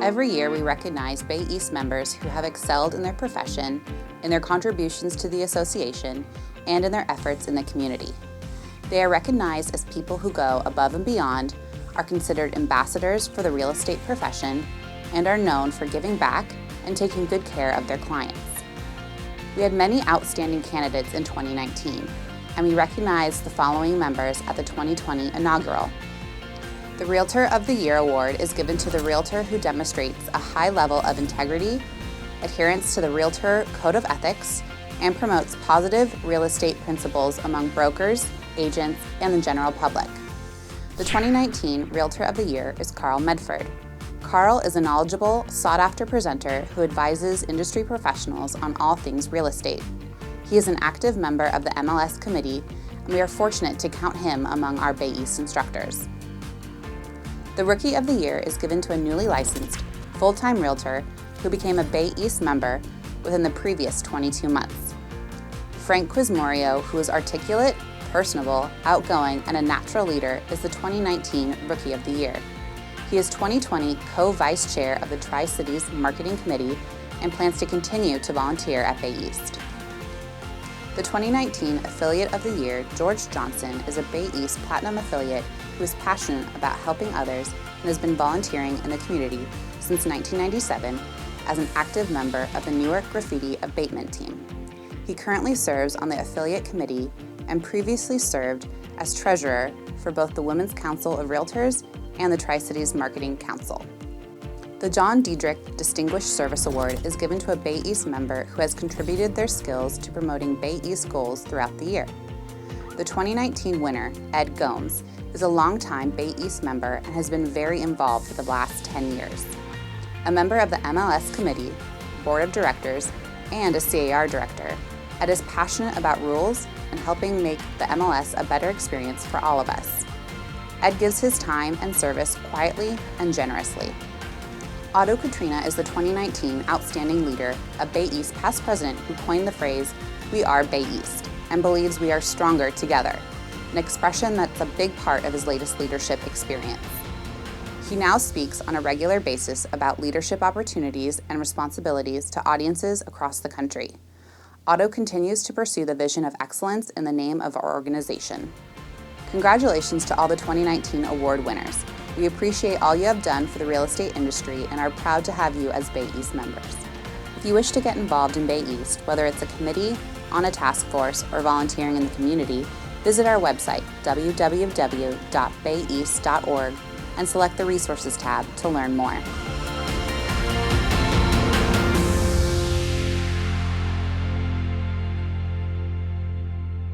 Every year, we recognize Bay East members who have excelled in their profession, in their contributions to the association, and in their efforts in the community. They are recognized as people who go above and beyond, are considered ambassadors for the real estate profession, and are known for giving back and taking good care of their clients. We had many outstanding candidates in 2019, and we recognized the following members at the 2020 inaugural. The Realtor of the Year award is given to the realtor who demonstrates a high level of integrity, adherence to the Realtor Code of Ethics, and promotes positive real estate principles among brokers, agents, and the general public. The 2019 Realtor of the Year is Carl Medford. Carl is a knowledgeable, sought-after presenter who advises industry professionals on all things real estate. He is an active member of the MLS committee, and we are fortunate to count him among our Bay East instructors. The Rookie of the Year is given to a newly licensed, full-time realtor who became a Bay East member within the previous 22 months. Frank Quizmorio, who is articulate, personable, outgoing, and a natural leader, is the 2019 Rookie of the Year. He is 2020 co-vice chair of the Tri-Cities Marketing Committee and plans to continue to volunteer at Bay East. The 2019 Affiliate of the Year, George Johnson, is a Bay East Platinum affiliate who is passionate about helping others and has been volunteering in the community since 1997 as an active member of the Newark Graffiti Abatement Team. He currently serves on the Affiliate Committee and previously served as treasurer for both the Women's Council of Realtors and the Tri-Cities Marketing Council. The John Diedrich Distinguished Service Award is given to a Bay East member who has contributed their skills to promoting Bay East goals throughout the year. The 2019 winner, Ed Gomes, is a longtime Bay East member and has been very involved for the last 10 years. A member of the MLS Committee, Board of Directors, and a CAR Director, Ed is passionate about rules and helping make the MLS a better experience for all of us. Ed gives his time and service quietly and generously. Otto Katrina is the 2019 Outstanding Leader, a Bay East past president who coined the phrase, "We are Bay East," and believes we are stronger together, an expression that's a big part of his latest leadership experience. He now speaks on a regular basis about leadership opportunities and responsibilities to audiences across the country. Otto continues to pursue the vision of excellence in the name of our organization. Congratulations to all the 2019 award winners. We appreciate all you have done for the real estate industry and are proud to have you as Bay East members. If you wish to get involved in Bay East, whether it's a committee, on a task force, or volunteering in the community, visit our website, www.bayeast.org, and select the Resources tab to learn more.